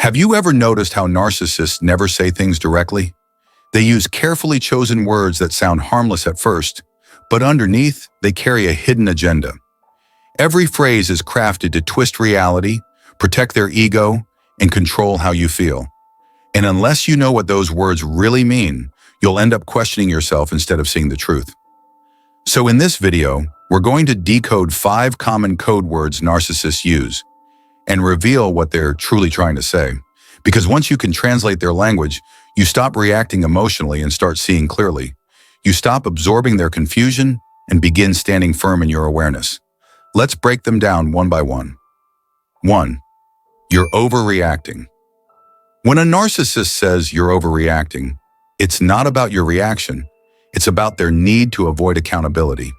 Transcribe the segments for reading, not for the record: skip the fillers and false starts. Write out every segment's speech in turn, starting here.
Have you ever noticed how narcissists never say things directly? They use carefully chosen words that sound harmless at first, but underneath, they carry a hidden agenda. Every phrase is crafted to twist reality, protect their ego, and control how you feel. And unless you know what those words really mean, you'll end up questioning yourself instead of seeing the truth. So in this video, we're going to decode 5 common code words narcissists use and reveal what they're truly trying to say. Because once you can translate their language, you stop reacting emotionally and start seeing clearly. You stop absorbing their confusion and begin standing firm in your awareness. Let's break them down one by one. 1. You're overreacting. When a narcissist says you're overreacting, it's not about your reaction. It's about their need to avoid accountability.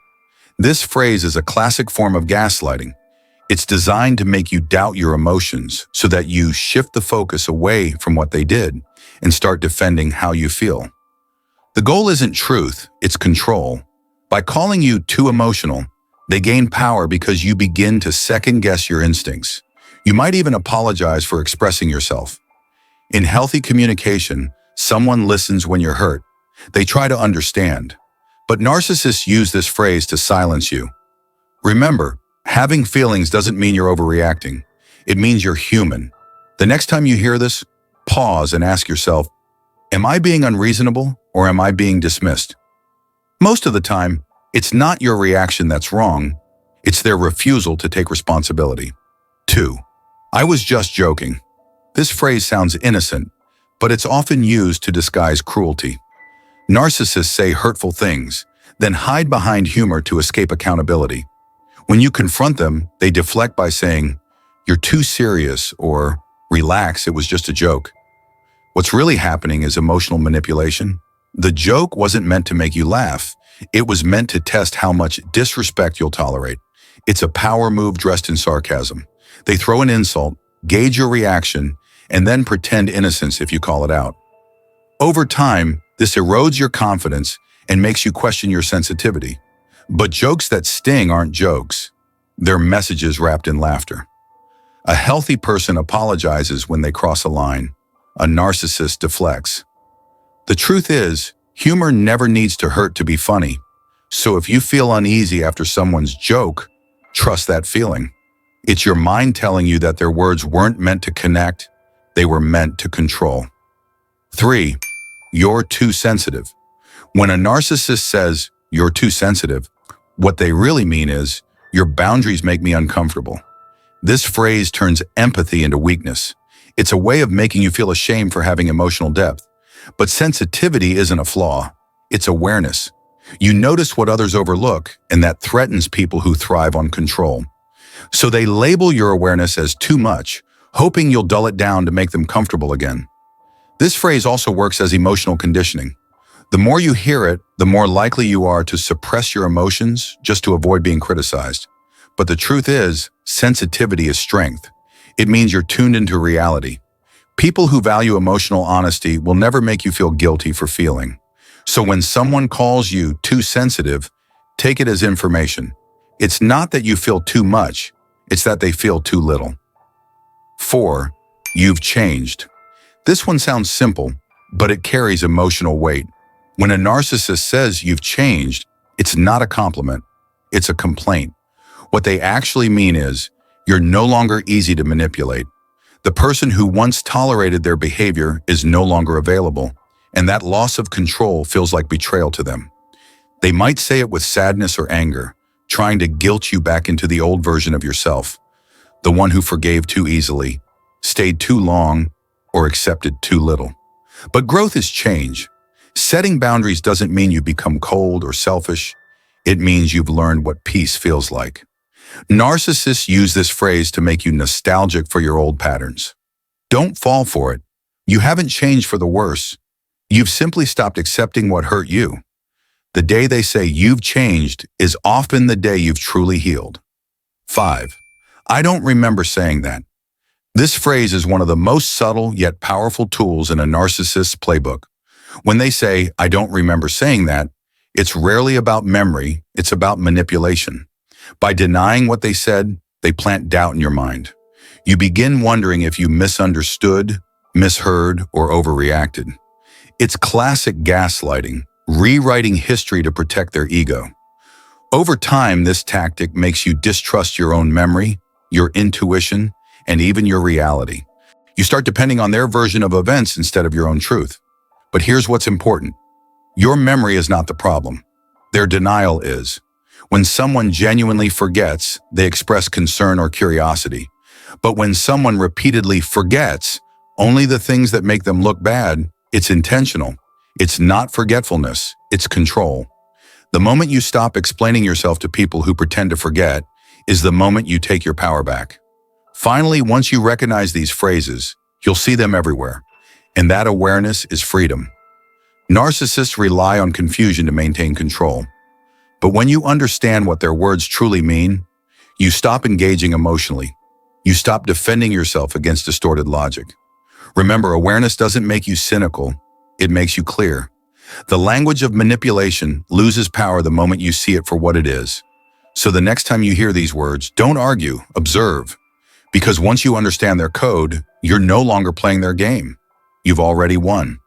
This phrase is a classic form of gaslighting. It's designed to make you doubt your emotions so that you shift the focus away from what they did and start defending how you feel. The goal isn't truth, it's control. By calling you too emotional, they gain power because you begin to second-guess your instincts. You might even apologize for expressing yourself. In healthy communication, someone listens when you're hurt. They try to understand. But narcissists use this phrase to silence you. Remember, having feelings doesn't mean you're overreacting. It means you're human. The next time you hear this, pause and ask yourself, am I being unreasonable or am I being dismissed? Most of the time, it's not your reaction that's wrong. It's their refusal to take responsibility. 2. I was just joking. This phrase sounds innocent, but it's often used to disguise cruelty. Narcissists say hurtful things, then hide behind humor to escape accountability. When you confront them, they deflect by saying, "You're too serious," or "Relax, it was just a joke." What's really happening is emotional manipulation. The joke wasn't meant to make you laugh. It was meant to test how much disrespect you'll tolerate. It's a power move dressed in sarcasm. They throw an insult, gauge your reaction, and then pretend innocence if you call it out. Over time, this erodes your confidence and makes you question your sensitivity. But jokes that sting aren't jokes. They're messages wrapped in laughter. A healthy person apologizes when they cross a line. A narcissist deflects. The truth is, humor never needs to hurt to be funny. So if you feel uneasy after someone's joke, trust that feeling. It's your mind telling you that their words weren't meant to connect, they were meant to control. 3. You're too sensitive. When a narcissist says, "You're too sensitive," what they really mean is, "Your boundaries make me uncomfortable." This phrase turns empathy into weakness. It's a way of making you feel ashamed for having emotional depth. But sensitivity isn't a flaw, it's awareness. You notice what others overlook, and that threatens people who thrive on control. So they label your awareness as too much, hoping you'll dull it down to make them comfortable again. This phrase also works as emotional conditioning. The more you hear it, the more likely you are to suppress your emotions just to avoid being criticized. But the truth is, sensitivity is strength. It means you're tuned into reality. People who value emotional honesty will never make you feel guilty for feeling. So when someone calls you too sensitive, take it as information. It's not that you feel too much, it's that they feel too little. 4. You've changed. This one sounds simple, but it carries emotional weight. When a narcissist says you've changed, it's not a compliment, it's a complaint. What they actually mean is, you're no longer easy to manipulate. The person who once tolerated their behavior is no longer available, and that loss of control feels like betrayal to them. They might say it with sadness or anger, trying to guilt you back into the old version of yourself, the one who forgave too easily, stayed too long, or accepted too little. But growth is change. Setting boundaries doesn't mean you become cold or selfish. It means you've learned what peace feels like. Narcissists use this phrase to make you nostalgic for your old patterns. Don't fall for it. You haven't changed for the worse. You've simply stopped accepting what hurt you. The day they say you've changed is often the day you've truly healed. 5. I don't remember saying that. This phrase is one of the most subtle yet powerful tools in a narcissist's playbook. When they say, "I don't remember saying that," it's rarely about memory, it's about manipulation. By denying what they said, they plant doubt in your mind. You begin wondering if you misunderstood, misheard, or overreacted. It's classic gaslighting, rewriting history to protect their ego. Over time, this tactic makes you distrust your own memory, your intuition, and even your reality. You start depending on their version of events instead of your own truth. But here's what's important. Your memory is not the problem. Their denial is. When someone genuinely forgets, they express concern or curiosity. But when someone repeatedly forgets only the things that make them look bad, it's intentional. It's not forgetfulness, it's control. The moment you stop explaining yourself to people who pretend to forget is the moment you take your power back. Finally, once you recognize these phrases, you'll see them everywhere. And that awareness is freedom. Narcissists rely on confusion to maintain control. But when you understand what their words truly mean, you stop engaging emotionally. You stop defending yourself against distorted logic. Remember, awareness doesn't make you cynical, it makes you clear. The language of manipulation loses power the moment you see it for what it is. So the next time you hear these words, don't argue, observe. Because once you understand their code, you're no longer playing their game. You've already won.